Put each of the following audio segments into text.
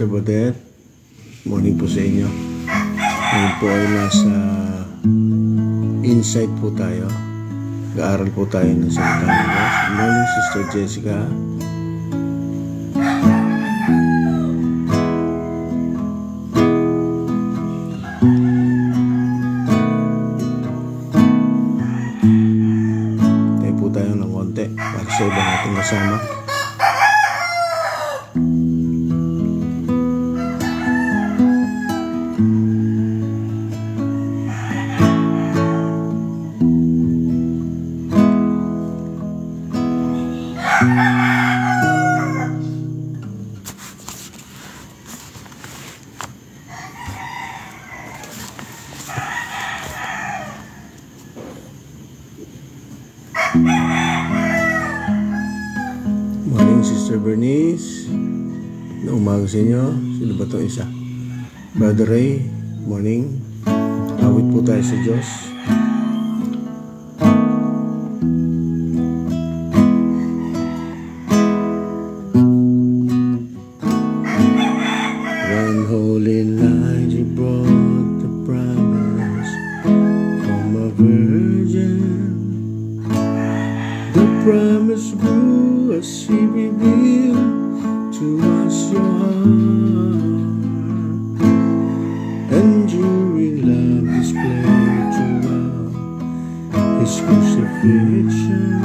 Sister Badet. Morning po sa inyo. Ngayon po ay nasa insight po tayo. Nag-aaral po tayo ng salita ng Diyos. Good morning, Sister Jessica. Tayo po tayo ng konti para sa iba nating kasama. Morning, Sister Bernice. Na umaga sa inyo. Sino ba itong isa? Brother Ray, morning. Awit po tayo sa Diyos. One holy night you brought the promise from a virgin. The promise grew as she revealed to us your heart, and during love displayed throughout His crucifixion,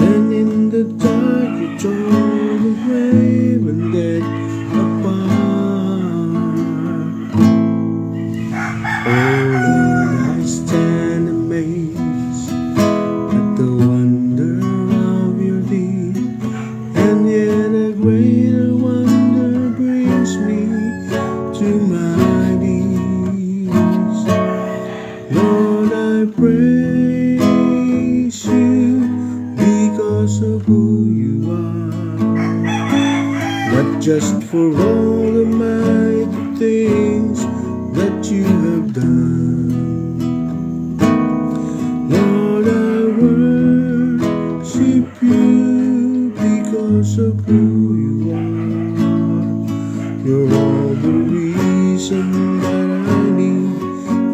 and in the dark you tore the grave and death apart. Oh Lord, I stand amazed at the wonder of your deed, and yet a greater wonder brings me to my knees. Lord, I praise you because of who you are, not just for all the mighty things that you have done. Lord, I worship you because of who you are. You're all the reason that I need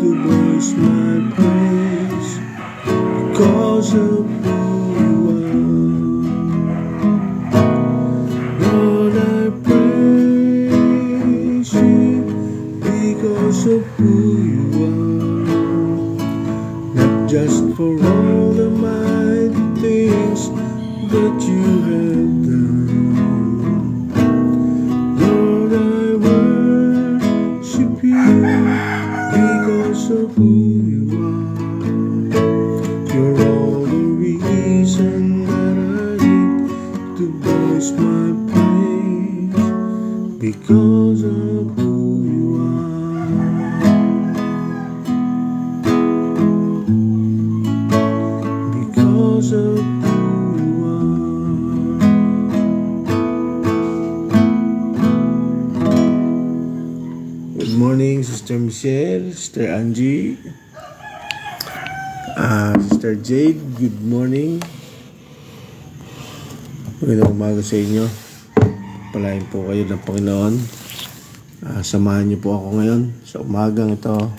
to voice my praise because of who you are. Lord, I praise you because of who you are, not just for all the mighty things that you have done. Lord, I worship you because of who you are. You're all the reason that I need to voice my praise because of who you are. Because of who you are. Good morning, Sister Michelle, Sister Angie, Sister Jade, good morning. Magandang umaga sa inyo. Palain po kayo ng Panginoon. Samahan niyo po ako ngayon sa umagang ito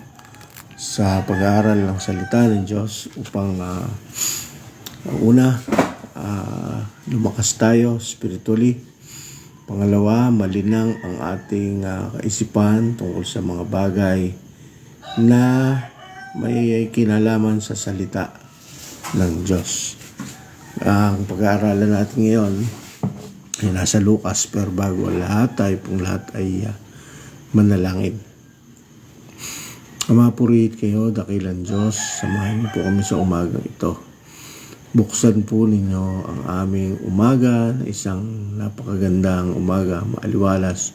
sa pag-aaral ng salita ng Diyos upang una, lumakas tayo spiritually. Pangalawa, malinang ang ating kaisipan tungkol sa mga bagay na may kinalaman sa salita ng Diyos. Ang pag-aaralan natin ngayon ay nasa Lucas, pero bago lahat, tayo pong lahat ay manalangin. Ama, purihin kayo, dakilang Diyos. Samahan niyo po kami sa umagang ito. Buksan po ninyo ang aming umaga na isang napakagandang umaga, maaliwalas,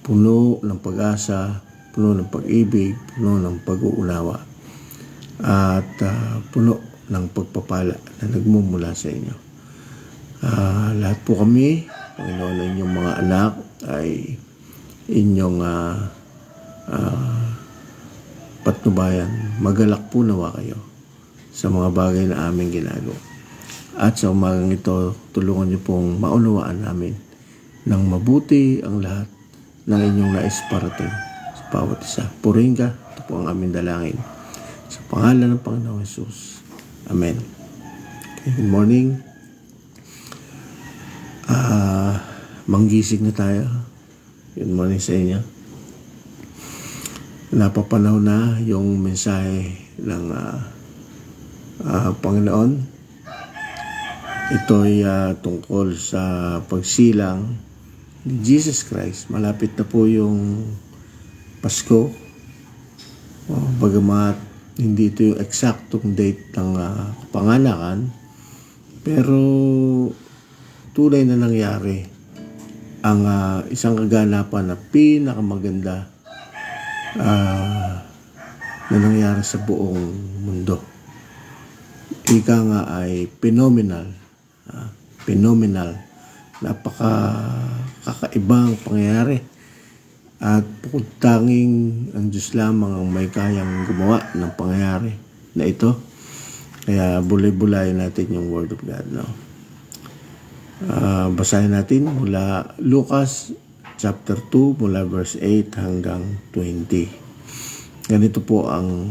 puno ng pag-asa, puno ng pag-ibig, puno ng pag-uunawa, at puno ng pagpapala na nagmumula sa inyo. Lahat po kami, Panginoon, na inyong mga anak ay inyong patnubayan. Magalak po nawa kayo sa mga bagay na aming ginagawa. At sa umagang ito, tulungan niyo pong maunawaan namin ng mabuti ang lahat ng inyong nais parating sa bawat isa. Purihin ka. Ito po ang aming dalangin. Sa pangalan ng Panginoong Jesus. Amen. Okay, good morning. Manggising na tayo. Good morning sa inyo. Napapanaw na yung mensahe ng Panginoon. Ito'y tungkol sa pagsilang ni Jesus Christ. Malapit na po yung Pasko. Bagamat hindi ito yung eksaktong date ng kapanganakan, pero tunay na nangyari ang isang kaganapan na pinakamaganda na nangyari sa buong mundo. Ika nga ay phenomenal. Napakakaibang pangyayari. At bukod tanging ang Diyos lamang ang may kayang gumawa ng pangyayari na ito. Kaya bulay-bulay natin yung Word of God. No? Basahin natin mula Lucas chapter 2 mula verse 8 hanggang 20. Ganito po ang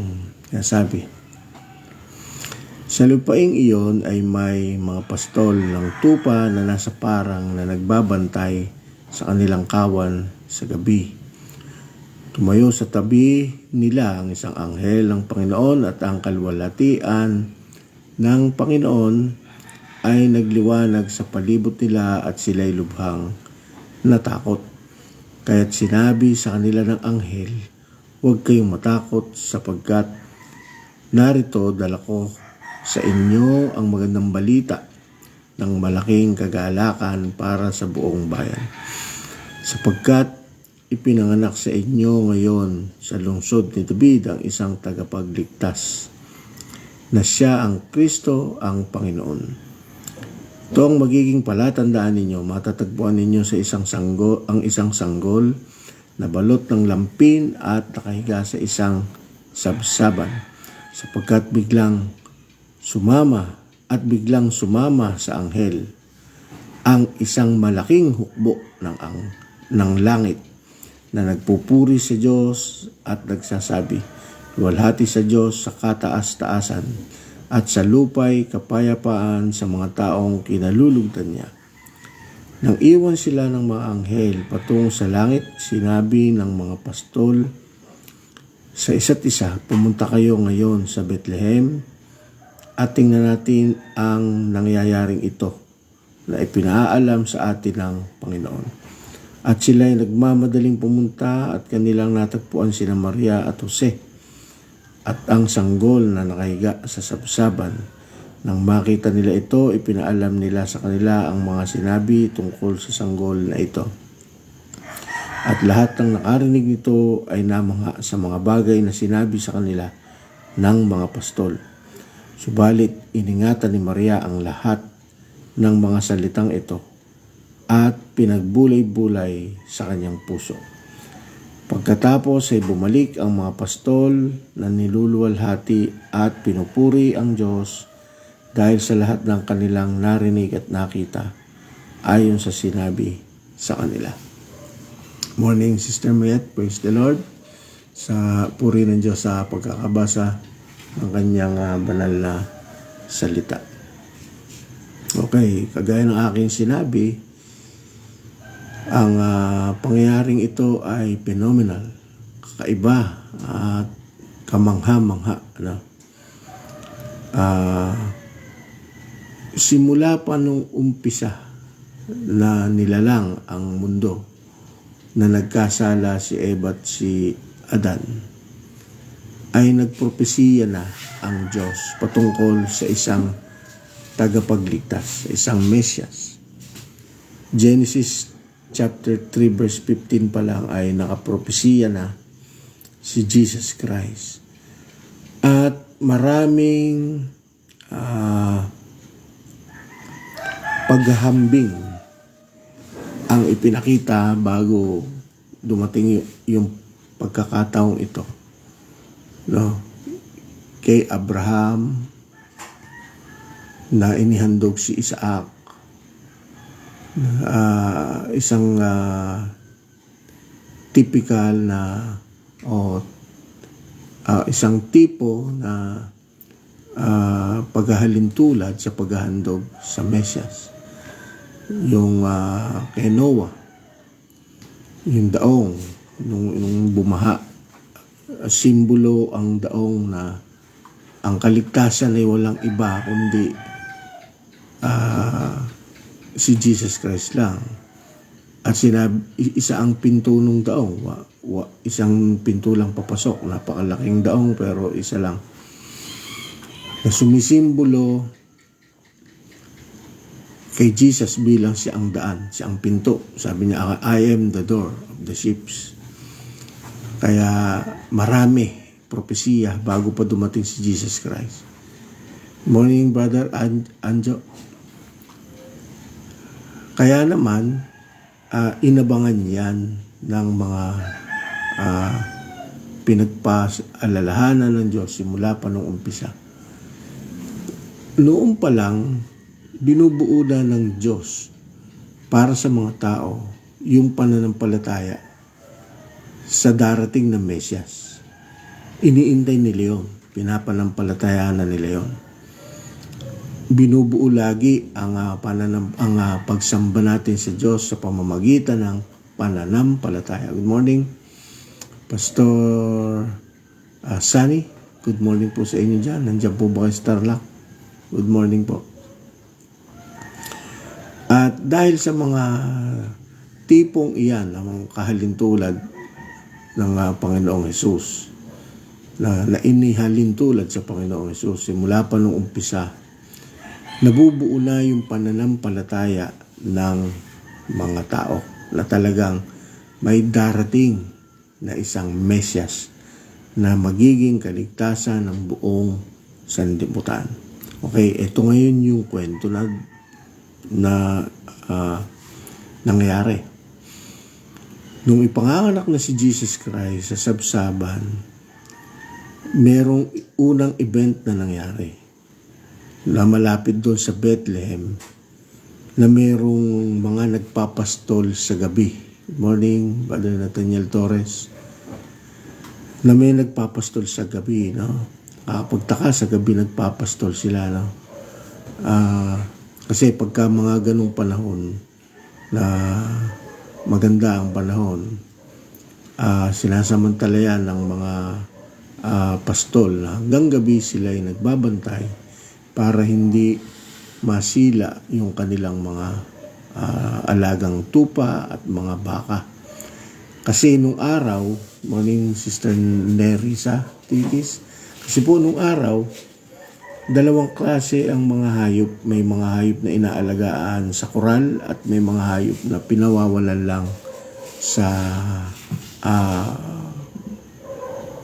nasabi. Sa lupaing iyon ay may mga pastol ng tupa na nasa parang na nagbabantay sa kanilang kawan sa gabi. Tumayo sa tabi nila ang isang anghel ng Panginoon at ang kalwalhatian ng Panginoon ay nagliwanag sa palibot nila at sila'y lubhang natakot. Kaya't sinabi sa kanila ng anghel, huwag kayong matakot sapagkat narito dala ko sa inyo ang magandang balita ng malaking kagalakan para sa buong bayan. Sapagkat ipinanganak sa inyo ngayon sa lungsod ni David ang isang tagapagligtas na siya ang Kristo ang Panginoon. Ito ang magiging palatandaan ninyo. Matatagpuan ninyo sa isang sanggol na balot ng lampin at nakahiga sa isang sabsaban. Sapagkat biglang sumama sa anghel ang isang malaking hukbo ng langit na nagpupuri sa Diyos at nagsasabi, luwalhati sa Diyos sa kataas-taasan at sa lupay kapayapaan sa mga taong kinalulugdan niya. Nang iwan sila ng mga anghel patungo sa langit, sinabi ng mga pastol sa isa't isa, pumunta kayo ngayon sa Bethlehem at tingnan natin ang nangyayaring ito na ipinaalam sa atin ng Panginoon. At sila'y nagmamadaling pumunta at kanilang natagpuan sina Maria at Jose at ang sanggol na nakahiga sa sabsaban. Nang makita nila ito, ipinaalam nila sa kanila ang mga sinabi tungkol sa sanggol na ito. At lahat ng nakarinig nito ay namangha sa mga bagay na sinabi sa kanila ng mga pastol. Subalit iningatan ni Maria ang lahat ng mga salitang ito at pinagbulay-bulay sa kanyang puso. Pagkatapos ay bumalik ang mga pastol na niluluwalhati at pinupuri ang Diyos dahil sa lahat ng kanilang narinig at nakita ayon sa sinabi sa kanila. Morning, Sister Mayet. Praise the Lord. Sa puri ng Diyos sa pagkakabasa ng kanyang banal na salita. Okay, kagaya ng aking sinabi, ang pangyayaring ito ay phenomenal, kakaiba at kamangha-mangha. Simula pa nung umpisa na nilalang ang mundo na nagkasala si Eva at si Adan, ay nagpropesiya na ang Diyos patungkol sa isang tagapagligtas, sa isang Mesyas. Genesis chapter 3 verse 15 pa lang ay nakapropesiya na si Jesus Christ. At maraming paghahambing ang ipinakita bago dumating yung pagkakataong ito. No? Kay Abraham na inihandog si Isaac isang typical na o isang tipo na paghahalintulad sa paghahandog sa Mesyas. Yung kay Noah, yung daong nung bumaha, simbolo ang daong na ang kaligtasan ay walang iba kundi si Jesus Christ lang. At isa ang pinto ng daong, isang pinto lang papasok, napakalaking daong pero isa lang, na sumisimbolo kay Jesus bilang siya ang daan, siya ang pinto. Sabi niya, I am the door of the sheep. Kaya marami propesiya bago pa dumating si Jesus Christ. Morning, Brother Anjo. Kaya naman, inabangan yan ng mga pinagpaalalahanan ng Diyos simula pa nung umpisa. Noon pa lang, binubuo na ng Diyos para sa mga tao yung pananampalataya sa darating na Mesyas. Iniintay nila yun, pinapanampalatayaan na nila yun. Binubuo lagi ang pagsamba natin sa Diyos sa pamamagitan ng pananampalataya. Good morning, Pastor Sunny. Good morning po sa inyo dyan. Nandiyan po ba kayo sa Tarlac? Good morning po. At dahil sa mga tipong iyan, ang kahalintulad ng Panginoong Hesus, na inihalintulad sa Panginoong Hesus, simula pa nung umpisa, nabubuo na yung pananampalataya ng mga tao na talagang may darating na isang Mesyas na magiging kaligtasan ng buong sanlibutan. Okay, ito ngayon yung kwento na nangyari. Nung ipanganganak na si Jesus Christ sa Sabsaban, merong unang event na nangyari na malapit doon sa Bethlehem, na merong mga nagpapastol sa gabi. Good morning, Brother Nathaniel Torres. Na may nagpapastol sa gabi, no? Pagtaka sa gabi nagpapastol sila, no? Kasi pagka mga ganong panahon na maganda ang panahon, sinasamantalayan ng mga pastol na hanggang gabi sila ay nagbabantay para hindi masila yung kanilang mga alagang tupa at mga baka. Kasi nung araw, morning Sister Nerissa Tikis, kasi po nung araw, dalawang klase ang mga hayop. May mga hayop na inaalagaan sa koral at may mga hayop na pinawawalan lang sa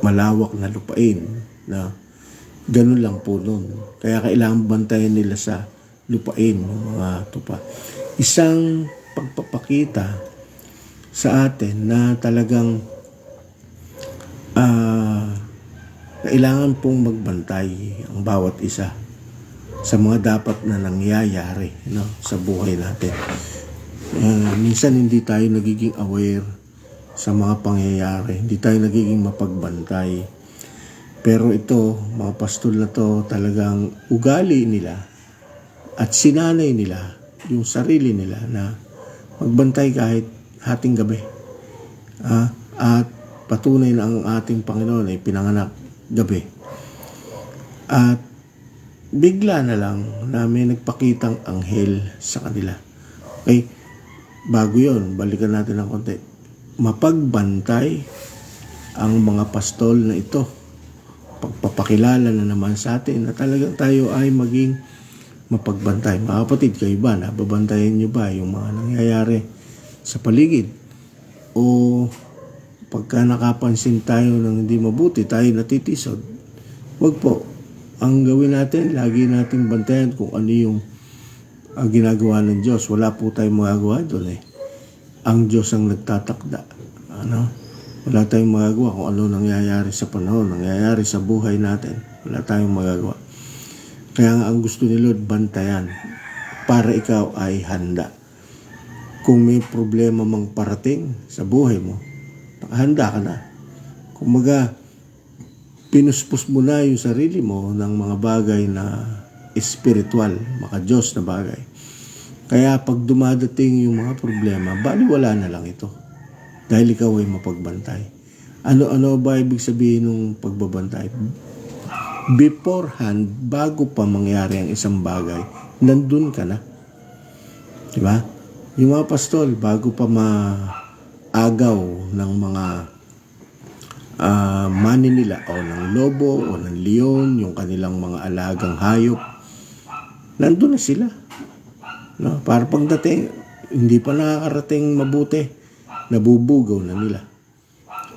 malawak na lupain. Na ganun lang po nun. Kaya kailangan bantayan nila sa lupain ng mga tupa. Isang pagpapakita sa atin na talagang kailangan pong magbantay ang bawat isa sa mga dapat na nangyayari, no, sa buhay natin. Minsan hindi tayo nagiging aware sa mga pangyayari, hindi tayo nagiging mapagbantay. Pero ito, mga pastol na to, talagang ugali nila at sinanay nila yung sarili nila na magbantay kahit hating gabi. At patunay na ang ating Panginoon ay pinanganak gabi. At bigla na lang na may nagpakitang anghel sa kanila. Okay, bago yon, balikan natin ng konti. Mapagbantay ang mga pastol na ito. Pagpapakilala na naman sa atin na talagang tayo ay maging mapagbantay. Mga kapatid, kayo ba? Nababantayan nyo ba yung mga nangyayari sa paligid? O pagka nakapansin tayo ng hindi mabuti, tayo natitisod? Wag po. Ang gawin natin, lagi nating bantayan kung ano yung ginagawa ng Diyos. Wala po tayong magagawa doon eh. Ang Diyos ang nagtatakda. Wala tayong magagawa kung ano nangyayari sa panahon, nangyayari sa buhay natin. Wala tayong magagawa. Kaya nga ang gusto ni Lord, bantayan para ikaw ay handa. Kung may problema mang parating sa buhay mo, nakahanda ka na. Kumaga, pinuspos mo na yung sarili mo ng mga bagay na espiritual, maka-Diyos na bagay. Kaya pag dumadating yung mga problema, baliwala na lang ito. Dahil ikaw ay mapagbantay. Ano ba ibig sabihin ng pagbabantay? Beforehand, bago pa mangyari ang isang bagay, nandun ka na. Diba? Yung mga pastol, bago pa maagaw ng mga maninila o ng lobo o ng leon, yung kanilang mga alagang hayop, nandun na sila. No? Para pagdating, hindi pa nakakarating mabuti, nabubugaw na nila.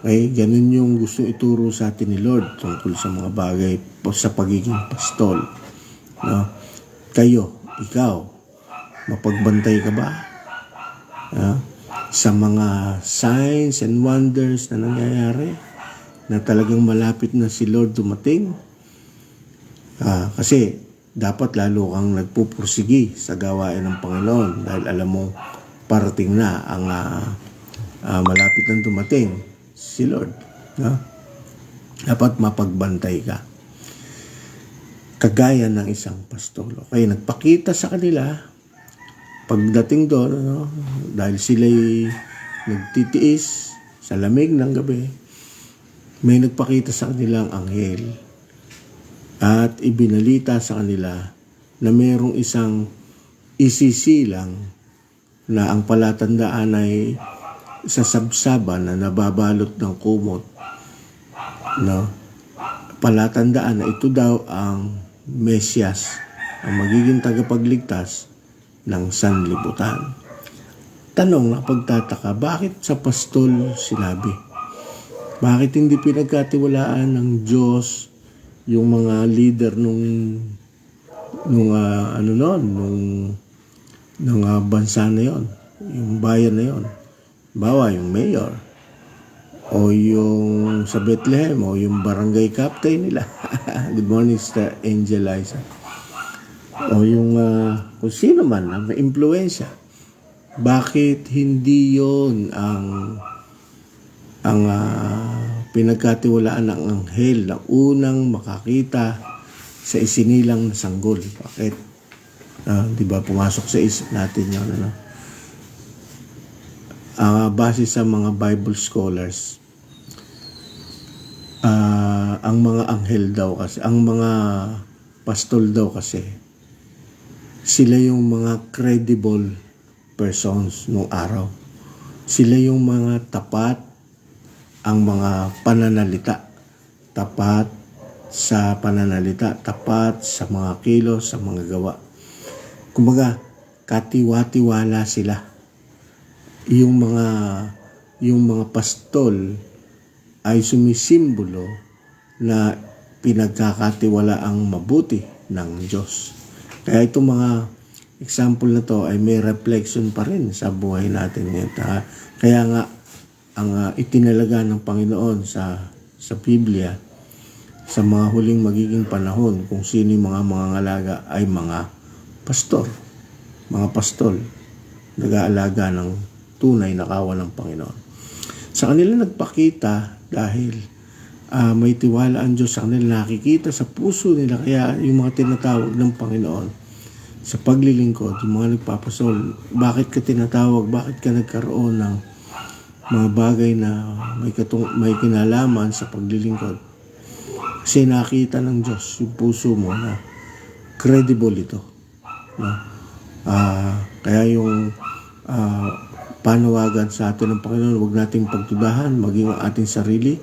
Okay? Ganun yung gusto ituro sa atin ni Lord tungkol sa mga bagay sa pagiging pastol. No? Kayo, ikaw, mapagbantay ka ba? Sa mga signs and wonders na nangyayari, na talagang malapit na si Lord dumating? Kasi dapat lalo kang nagpupursigi sa gawain ng Panginoon dahil alam mo parating na ang malapit na dumating si Lord. No? Dapat mapagbantay ka. Kagaya ng isang pastol. Okay, nagpakita sa kanila pagdating doon, dahil sila'y nagtitiis sa lamig ng gabi, may nagpakita sa kanilang anghel at ibinalita sa kanila na mayroong isang isisilang na ang palatandaan ay sa sabsaban na nababalot ng kumot. No? Palatandaan na ito daw ang Mesyas, ang magiging tagapagligtas ng sanlibutan. Tanong na pagtataka, bakit sa pastol sinabi? Bakit hindi pinagkatiwalaan ng Diyos yung mga leader nung bansa na yon, yung bayan na yon? Bawa yung mayor o yung sa Bethlehem o yung barangay captain nila. Good morning, Sister Angel Liza. O yung kung sino man na may impluensya. Bakit hindi yon ang pinagkatiwalaan ng anghel na unang makakita sa isinilang na sanggol? Bakit? Di ba pumasok sa isip natin yun? Base sa mga Bible scholars, ang mga anghel daw kasi, ang mga pastol daw kasi, sila yung mga credible persons nung araw. Sila yung mga tapat, ang mga pananalita. Tapat sa pananalita, tapat sa mga kilos, sa mga gawa. Kumbaga, katiwa-tiwala sila. Yung mga pastol ay sumisimbolo na pinagkakatiwala ang mabuti ng Diyos. Kaya itong mga example na to ay may reflection pa rin sa buhay natin ngayon. Kaya nga, ang itinalaga ng Panginoon sa Biblia, sa mga huling magiging panahon, kung sino yung mga ngalaga ay mga pastor, mga pastol, nag-aalaga ng tunay na kawan ng Panginoon. Sa kanila nagpakita dahil may tiwala ang Diyos sa kanila, nakikita sa puso nila. Kaya yung mga tinatawag ng Panginoon sa paglilingkod, yung mga nagpapasol, bakit ka tinatawag, bakit ka nagkaroon ng mga bagay na may kinalaman sa paglilingkod? Kasi nakita ng Diyos yung puso mo na credible ito. No? Kaya yung panawagan sa atin ng Panginoon, huwag nating pagdudahan, maging ang ating sarili.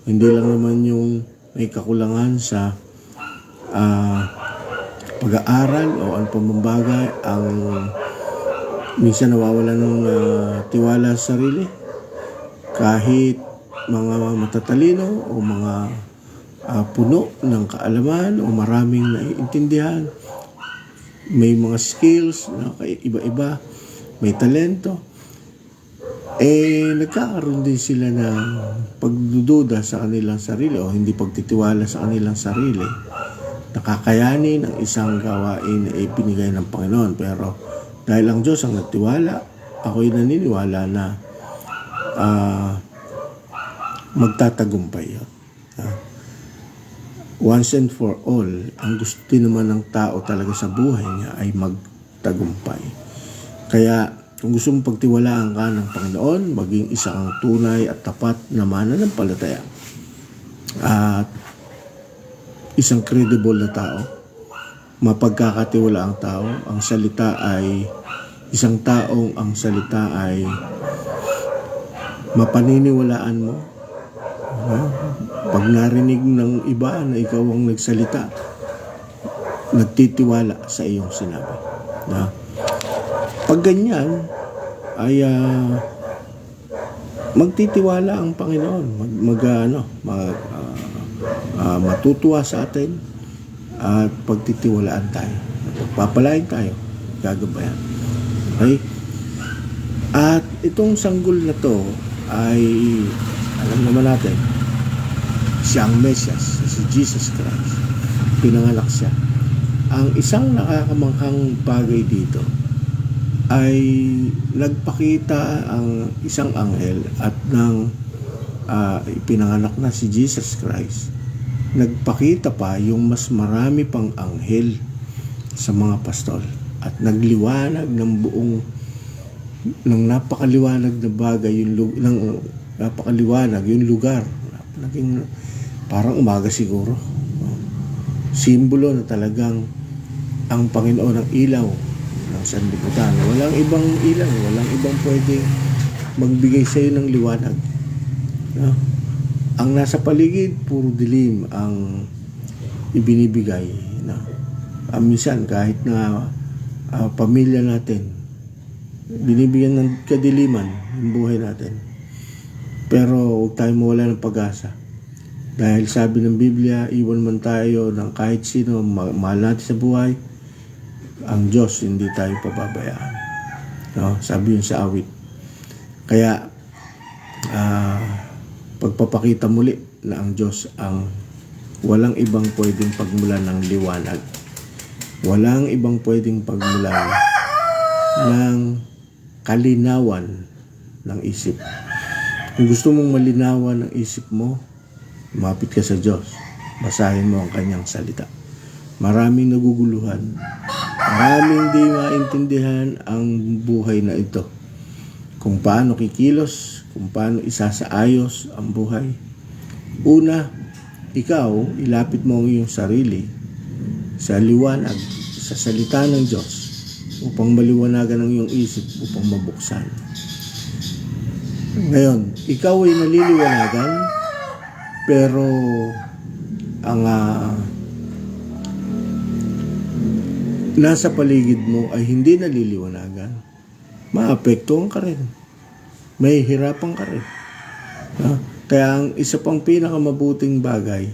Hindi lang naman yung may kakulangan sa pag-aaral o ano pang bagay ang minsan nawawala ng tiwala sa sarili. Kahit mga matatalino o mga puno ng kaalaman o maraming naiintindihan, may mga skills na iba-iba, may talento, nagkakaroon din sila ng pagdududa sa kanilang sarili o hindi pagtitiwala sa kanilang sarili. Nakakayanin ang isang gawain na ibinigay ng Panginoon. Pero dahil ang Diyos ang nagtiwala ako'y naniniwala na magtatagumpay yun. Once and for all, ang gusto din naman ng tao talaga sa buhay niya ay magtagumpay. Kaya kung gusto mong pagtiwalaan ka ng Panginoon, maging isa kang tunay at tapat na mananampalataya at isang credible na tao, mapagkakatiwalaang tao, ang salita ay isang taong ang salita ay mapaniniwalaan mo. Pag narinig ng iba na ikaw ang nagsalita, nagtitiwala sa iyong sinabi. Pag ganyan, ay magtitiwala ang Panginoon. Matutuwa sa atin at pagtitiwalaan tayo. Pagpapalain tayo, gagabayan. Okay? At itong sanggol na to ay alam naman natin, siya ang Mesias, si Jesus Christ. Pinanganak siya. Ang isang nakakamanghang bagay dito ay nagpakita ang isang anghel at nang ipinanganak na si Jesus Christ, nagpakita pa yung mas marami pang anghel sa mga pastol at nagliwanag ng buong ng napakaliwanag na bagay napakaliwanag yung lugar. Naging parang umaga siguro. Simbolo na talagang ang Panginoon ang ilaw ng sanlibutan. Walang ibang ilaw, walang ibang pwedeng magbigay sa iyo ng liwanag. Ang nasa paligid, puro dilim ang ibinibigay. Minsan, kahit na pamilya natin, binibigyan ng kadiliman yung buhay natin. Pero huwag tayo mawala ng pag-asa. Dahil sabi ng Biblia, iwan man tayo ng kahit sino, mahal natin sa buhay, ang Diyos hindi tayo pababayaan. Sabi yun sa awit. Kaya, pagpapakita muli na ang Diyos ang walang ibang pwedeng pagmulan ng liwanag. Walang ibang pwedeng pagmulan ng kalinawan ng isip. Kung gusto mong malinawan ang isip mo, lumapit ka sa Diyos. Basahin mo ang kanyang salita. Maraming naguguluhan. Maraming di maintindihan ang buhay na ito. Kung paano kikilos, kung paano isasaayos ang buhay. Una, ikaw, ilapit mo ang iyong sarili sa liwanag, sa salita ng Diyos upang maliwanagan ang iyong isip, upang mabuksan. Ngayon, ikaw ay naliliwanagan, pero ang nasa paligid mo ay hindi naliliwanagan, maapektuhan ka rin. May hirapan ka rin. Kaya ang isa pang pinakamabuting bagay,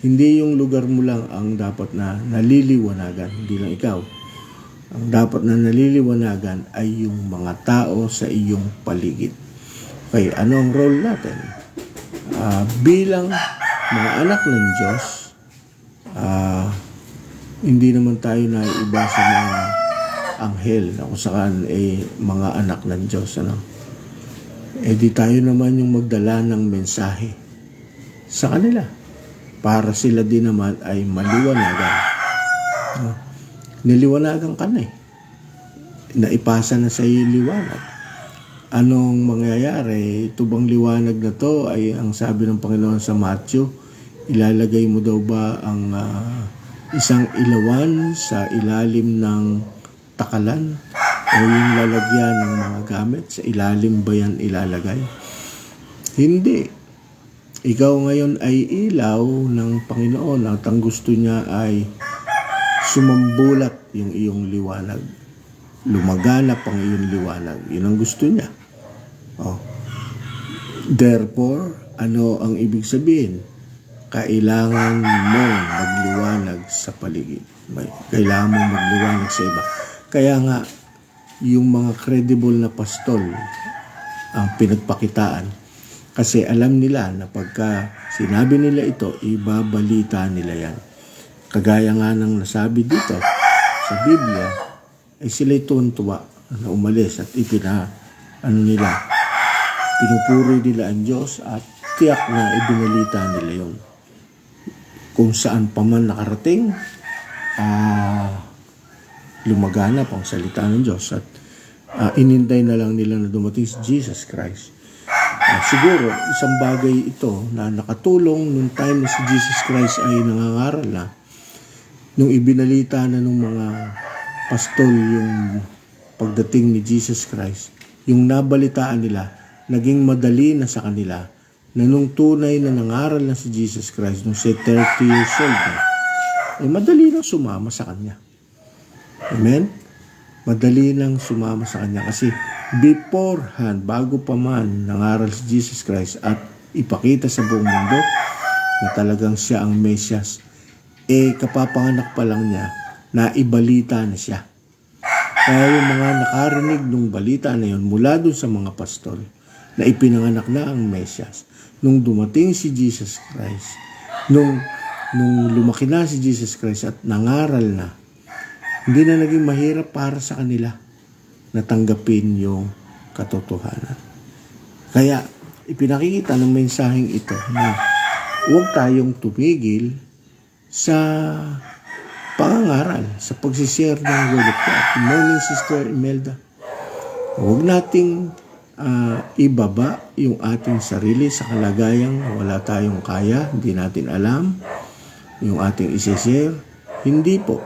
hindi yung lugar mo lang ang dapat na naliliwanagan, hindi lang ikaw. Ang dapat na naliliwanagan ay yung mga tao sa iyong paligid. Okay, ano ang role natin? Bilang mga anak ng Diyos, hindi naman tayo naiiba sa mga anghel na kung saan mga anak ng Diyos. Di tayo naman yung magdala ng mensahe sa kanila para sila din naman ay maliwanagan. Niliwanagan ka na naipasa na sa iyo liwanag. Anong mangyayari? Ito bang liwanag na to ay ang sabi ng Panginoon sa Matthew, ilalagay mo daw ba ang isang ilawan sa ilalim ng takalan o yung lalagyan ng mga gamit? Sa ilalim ba yan ilalagay? Hindi. Ikaw ngayon ay ilaw ng Panginoon at ang gusto niya ay sumambulat yung iyong liwanag. Lumaganap ang iyong liwanag. Yun ang gusto niya. Therefore, ano ang ibig sabihin? Kailangan mong magliwanag sa paligid. Kailangan mong magliwanag sa iba. Kaya nga, yung mga credible na pastol ang pinagpakitaan. Kasi alam nila na pagka sinabi nila ito, ibabalita nila yan. Kagaya nga ng nasabi dito sa Biblia, ay sila'y tuwan-tuwa na umalis at pinupuri nila ang Diyos at tiyak na ibinalita nila yon. Kung saan pa man nakarating, lumaganap ang salita ng Diyos at inintay na lang nila na dumating si Jesus Christ. Siguro, isang bagay ito na nakatulong nung time na si Jesus Christ ay nangangaral na, nung ibinalita na ng mga pastol yung pagdating ni Jesus Christ, yung nabalitaan nila, naging madali na sa kanila na nung tunay na nangaral na si Jesus Christ, nung siya 30 years old na, madali na sumama sa kanya. Amen? Madali nang sumama sa kanya kasi beforehand, bago pa man nangaral si Jesus Christ at ipakita sa buong mundo na talagang siya ang Mesyas, kapapanganak pa lang niya na ibalita na siya. Kaya yung mga nakarinig ng balita na yun mula dun sa mga pastol na ipinanganak na ang Mesyas, nung dumating si Jesus Christ, nung lumaki na si Jesus Christ at nangaral na, hindi na naging mahirap para sa kanila na tanggapin yung katotohanan. Kaya ipinakikita ng mensaheng ito na huwag tayong tumigil sa pangangaral, sa pagsishare ng Word of God. Good morning, Sister Imelda. Huwag nating ibaba yung ating sarili sa kalagayang wala tayong kaya, hindi natin alam yung ating isishare. Hindi po.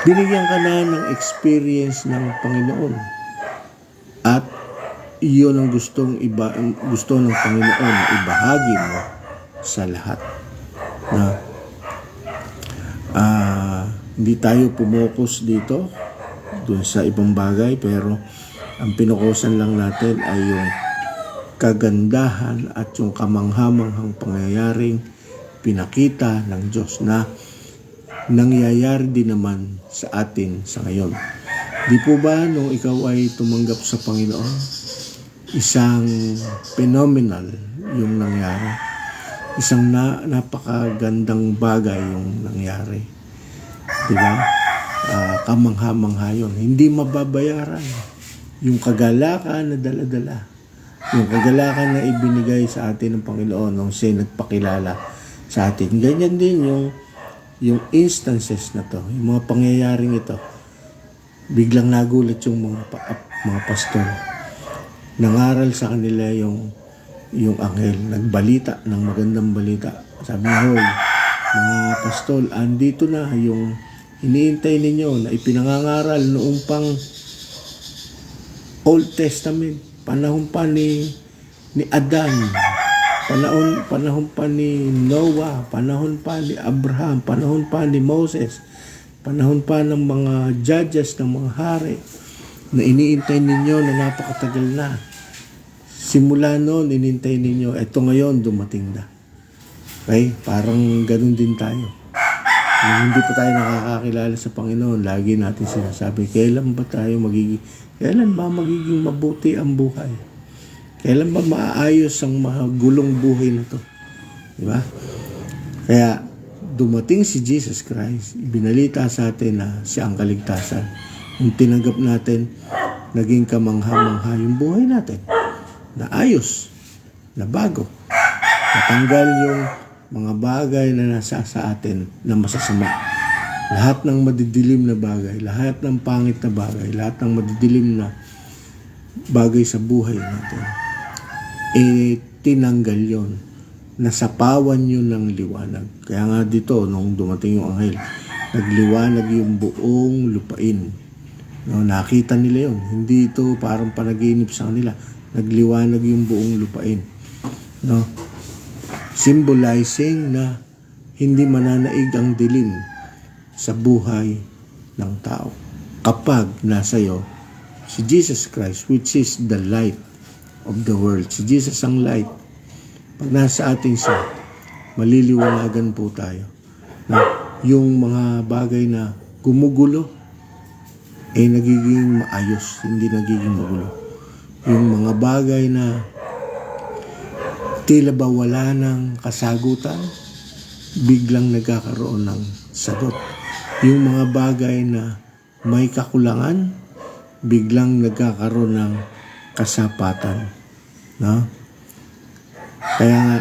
Binigyan ka na ng experience ng Panginoon. At iyon ang gusto ng Panginoon na ibahagi mo sa lahat. Na hindi tayo pumokus dito dun sa ibang bagay, pero ang pinukusan lang natin ay yung kagandahan at yung kamanghamanghang pangyayaring pinakita ng Diyos na nangyayari din naman sa atin sa ngayon. Di po ba nung ikaw ay tumanggap sa Panginoon, isang phenomenal yung nangyari. Isang napakagandang bagay yung nangyari. Diba? Kamangha-mangha yun. Hindi mababayaran. Yung kagalakan na dala-dala. Yung kagalakan na ibinigay sa atin ng Panginoon nung siya nagpakilala sa atin. Ganyan din yung instances na to, yung mga pangyayaring ito. Biglang nagulat yung mga pastor. Nangaral sa kanila yung anghel, nagbalita ng magandang balita. Sabi niya, hoy, mga pastol, andito na yung iniintay ninyo na ipinangangaral noong pang Old Testament, panahon pa ni Adan, panahon pa ni Noah, panahon pa ni Abraham, panahon pa ni Moses, panahon pa ng mga judges, ng mga hari na iniintay ninyo na napakatagal na. Simula noon, inintay ninyo, eto ngayon, dumating na. Okay? Parang ganun din tayo. Kung hindi pa tayo nakakakilala sa Panginoon, lagi natin sinasabi, kailan ba magiging mabuti ang buhay? Kailan ba maayos ang magulong buhay na to? Diba? Kaya, dumating si Jesus Christ, ibinalita sa atin na siya ang kaligtasan. Yung tinanggap natin, naging kamangha-mangha yung buhay natin. Na ayos, na bago. Natanggal yung mga bagay na nasa sa atin na masasama. Lahat ng madidilim na bagay, lahat ng pangit na bagay, lahat ng madidilim na bagay sa buhay natin, tinanggal yon. Nasapawan yun ng liwanag. Kaya nga dito, nung dumating yung anghel, nagliwanag yung buong lupain. No, nakita nila yun. Hindi ito parang panaginip sa kanila. Nagliwanag yung buong lupain. No? Symbolizing na hindi mananaig ang dilim sa buhay ng tao. Kapag nasa iyo si Jesus Christ, which is the light of the world. Si Jesus ang light. Pag nasa atin siya, maliliwanagan po tayo. Na yung mga bagay na gumugulo, nagiging maayos, hindi nagiging magulo. Yung mga bagay na tila ba wala ng kasagutan, biglang nagkakaroon ng sagot. Yung mga bagay na may kakulangan, biglang nagkakaroon ng kasapatan. No? Kaya nga,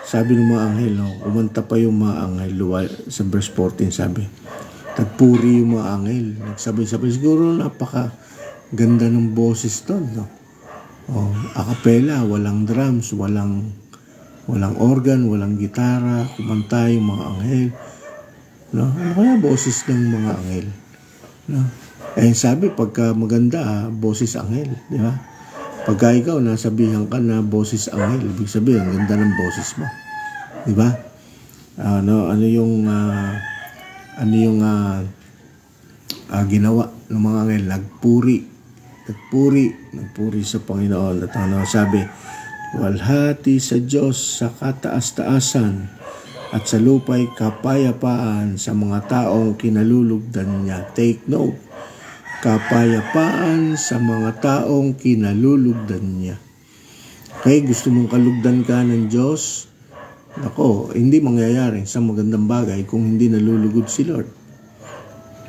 sabi ng mga anghel, no, kumanta pa yung mga anghel, sa verse 14 sabi, nagpuri yung mga anghel, nagsabay-sabay. Siguro napaka ganda ng boses doon. No? A cappella, walang drums, walang organ, walang gitara, kumanta yung mga anghel. No? Ano kaya boses ng mga anghel? No? Sabi, pagka maganda, boses anghel, di ba? Pagka ikaw nasabihan ka na boses anghel, ibig sabihin, ang ganda ng boses mo. Di ba? Ano yung ginawa ng mga anghel? Nagpuri sa Panginoon. At sabi, walhati sa Diyos sa kataas-taasan at sa lupa'y kapayapaan sa mga taong kinalulugdan niya. Take note. Kapayapaan sa mga taong kinalulugdan niya. Okay, gusto mong kalugdan ka ng Diyos? Nako, hindi mangyayari sa magandang bagay kung hindi nalulugod si Lord.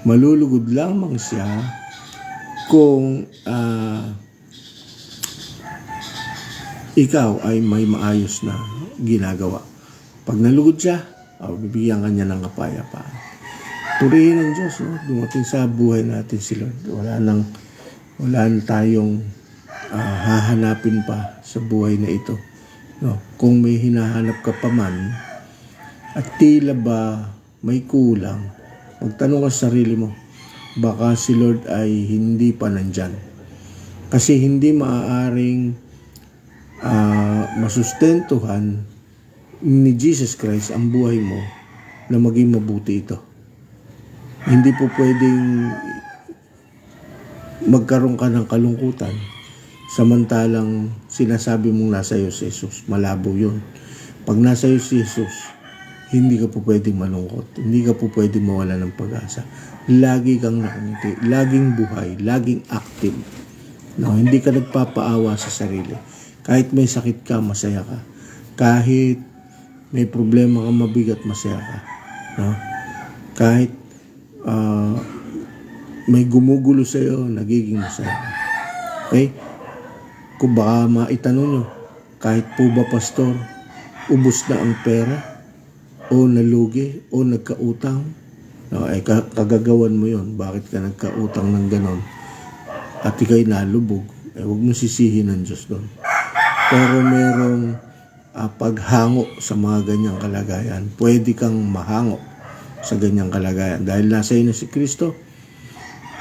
Malulugod lamang siya kung ikaw ay may maayos na ginagawa. Pag nalugod siya, bibigyan ka niya ng kapayapaan. Purihin ng Diyos, no? Dumating sa buhay natin si Lord. Wala na tayong hahanapin pa sa buhay na ito. No? Kung may hinahanap ka pa man at tila ba may kulang, magtanong ka sa sarili mo, baka si Lord ay hindi pa nandyan. Kasi hindi maaaring masustentuhan ni Jesus Christ ang buhay mo na maging mabuti ito. Hindi po pwedeng magkaroon ka ng kalungkutan samantalang sinasabi mong nasa iyo si Jesus. Malabo yun. Pag nasa iyo si Jesus, hindi ka po pwedeng malungkot. Hindi ka po pwedeng mawala ng pag-asa. Lagi kang nakangiti, laging buhay, laging active. No, hindi ka nagpapaawa sa sarili. Kahit may sakit ka, masaya ka. Kahit may problema ka, mabigat, masaya ka. No? Kahit may gumugulo sa iyo, nagiging masaya. Okay? Kung baka maitanong nyo, kahit po ba pastor, ubos na ang pera, o nalugi, o nagkautang, no, kagagawan mo yon. Bakit ka nagkautang ng ganon? At ikay nalubog, huwag mo sisihin ng Diyos doon. Pero merong paghango sa mga ganyang kalagayan. Pwede kang mahango sa ganyang kalagayan. Dahil nasa iyo na si Kristo,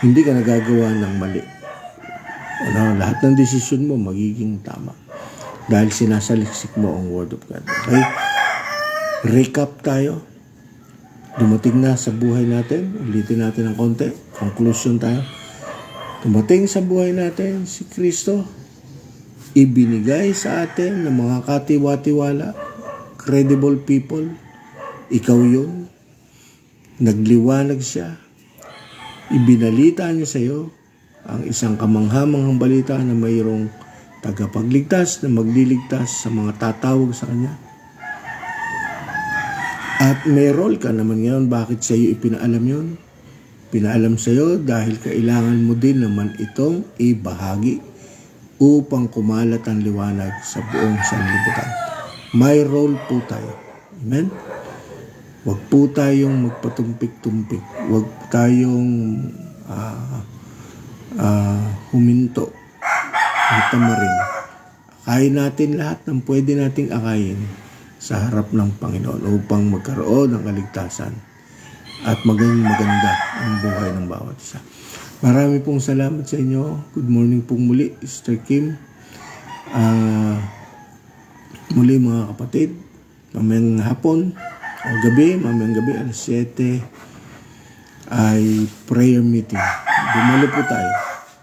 hindi ka nagagawa ng mali. Lahat ng desisyon mo magiging tama. Dahil sinasaliksik mo ang Word of God. Okay? Recap tayo. Dumating na sa buhay natin. Ulitin natin ng konti. Conclusion tayo. Dumating sa buhay natin si Kristo. Ibinigay sa atin ng mga katiwa-tiwala, credible people. Ikaw yun. Nagliwanag siya. Ibinalita niya sa iyo ang isang kamanghamanghang balita na mayroong tagapagligtas na magliligtas sa mga tatawag sa Kanya. At may role ka naman ngayon. Bakit sa iyo ipinaalam yun? Pinaalam sa iyo dahil kailangan mo din naman itong ibahagi upang kumalat ang liwanag sa buong sanlibutan. May role po tayo. Amen? Huwag po tayong magpatumpik-tumpik. Huwag tayong huminto. Tamarin. Akayin natin lahat ng pwede nating akayin sa harap ng Panginoon upang magkaroon ng kaligtasan at maging maganda ang buhay ng bawat isa. Marami pong salamat sa inyo. Good morning pong muli, Sister Kim. Muli mga kapatid, mamayang hapon o mamayang gabi, alas 7 ay prayer meeting. Dumalo po tayo.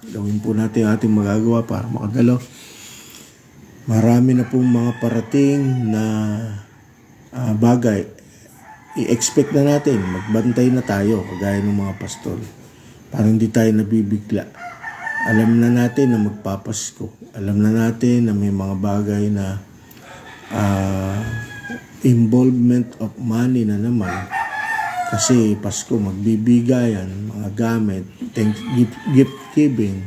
Gawin po natin ating magagawa para makadalo. Marami na pong mga parating na bagay. I-expect na natin, magbantay na tayo kagaya ng mga pastor. Para hindi tayo nabibigla. Alam na natin na magpapasko. Alam na natin na may mga bagay na involvement of money na naman Kasi Pasko, magbibigayan, mga gamit, gift giving,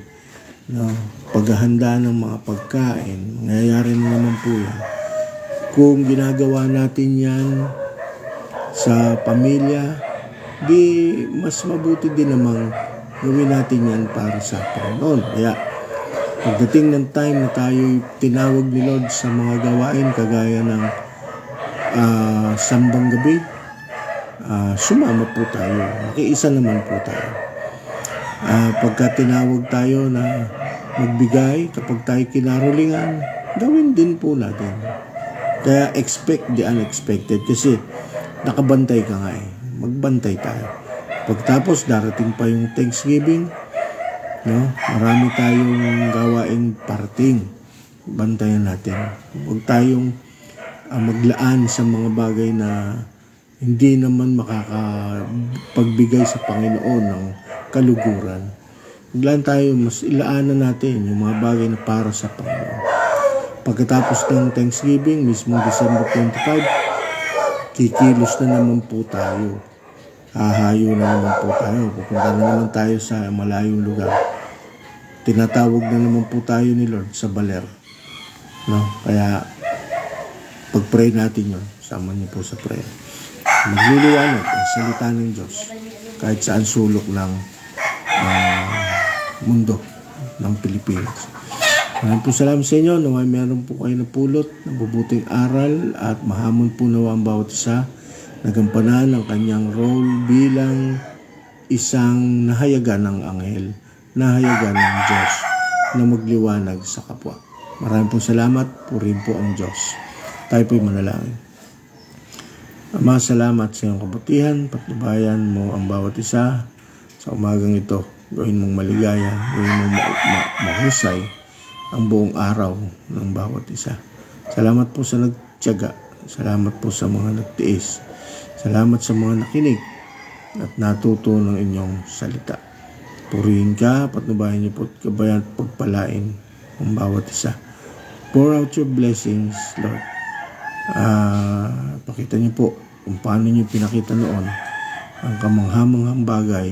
no? Paghahanda ng mga pagkain, mangyayari na naman po yan. Kung ginagawa natin yan sa pamilya, di mas mabuti din namang gawin natin yan para sa Panginoon. Kaya pagdating ng time na tayo tinawag ni Lord sa mga gawain kagaya ng sambang gabi, sumama po tayo. Makiisa naman po tayo. Pagka tinawag tayo na magbigay, kapag tayo kinarulingan, gawin din po natin. Kaya expect the unexpected kasi nakabantay ka nga eh. Magbantay tayo. Pagtapos darating pa yung Thanksgiving, no? Marami tayong gawaing parating. Bantayan natin. Huwag tayong maglaan sa mga bagay na hindi naman makakapagbigay sa Panginoon ng kaluguran. Maglaan tayo, mas ilaanan natin yung mga bagay na para sa Panginoon. Pagkatapos ng Thanksgiving, mismo December 25, kikilos na naman po tayo. Hahayo na naman po tayo. Pupunta na naman tayo sa malayong lugar. Tinatawag na naman po tayo ni Lord sa baler. No? Kaya, pag-pray natin yun. Sama niyo po sa prayer. Magliliwanag ang salita ng Diyos kahit saan sulok ng mundo ng Pilipinas. Maraming po salamat sa inyo. Naway meron po kayo napulot ng mabubuting aral at mahamon po nawa ang bawat isa na gampanan ang kanyang role bilang isang nahayagan ng anghel, nahayagan ng Diyos na magliwanag sa kapwa. Maraming po salamat. Purihin po ang Diyos. Tayo po'y manalangin. Ama, salamat sa iyong kabutihan. Patnubayan mo ang bawat isa sa umagang ito. Gawin mong maligaya, gawin mong mahusay ang buong araw ng bawat isa. Salamat po sa nagtiyaga. Salamat po sa mga nagtiis. Salamat sa mga nakinig at natuto ng inyong salita. Purihin ka, patnubayan niyo po at gabayan at pagpalain ang bawat isa. Pour out your blessings, Lord. Pakita niyo po kung paano niyo pinakita noon ang kamanghamanghang bagay.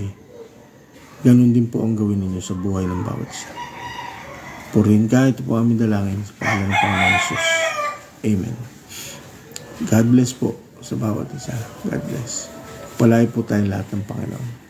Ganun din po ang gawin ninyo sa buhay ng bawat isa. Purihin ka, ito po aming dalangin sa pangalan ng Panginoon Jesus. Amen. God bless po sa bawat isa. God bless. Palay po tayong lahat ng Panginoon.